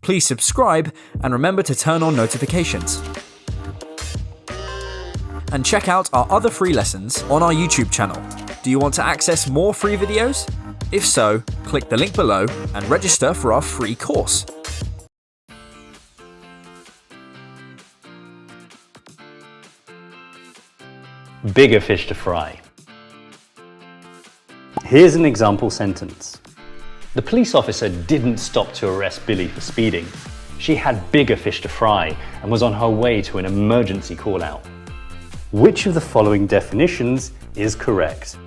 Please subscribe and remember to turn on notifications. And check out our other free lessons on our YouTube channel. Do you want to access more free videos? If so, click the link below and register for our free course. Bigger fish to fry. Here's an example sentence. The police officer didn't stop to arrest Billy for speeding. She had bigger fish to fry and was on her way to an emergency call-out. Which of the following definitions is correct?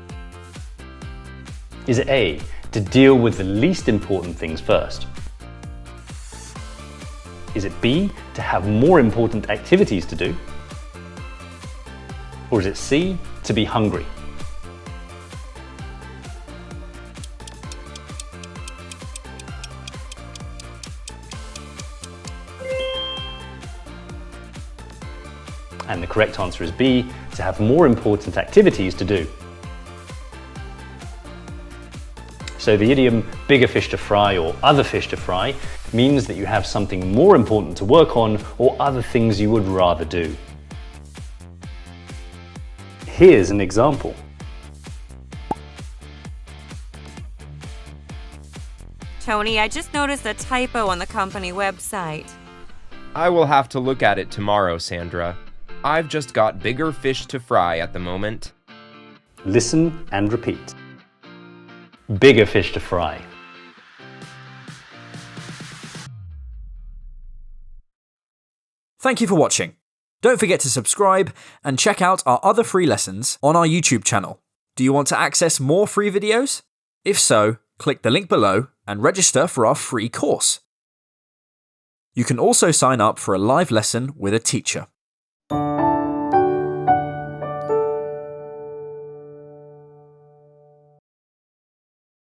Is it A, to deal with the least important things first? Is it B, to have more important activities to do? Or is it C, to be hungry? And the correct answer is B, to have more important activities to do. So the idiom bigger fish to fry or other fish to fry means that you have something more important to work on or other things you would rather do. Here's an example. Tony, I just noticed a typo on the company website. I will have to look at it tomorrow, Sandra. I've just got bigger fish to fry at the moment. Listen and repeat. Bigger fish to fry. Thank you for watching. Don't forget to subscribe and check out our other free lessons on our YouTube channel. Do you want to access more free videos? If so, click the link below and register for our free course. You can also sign up for a live lesson with a teacher.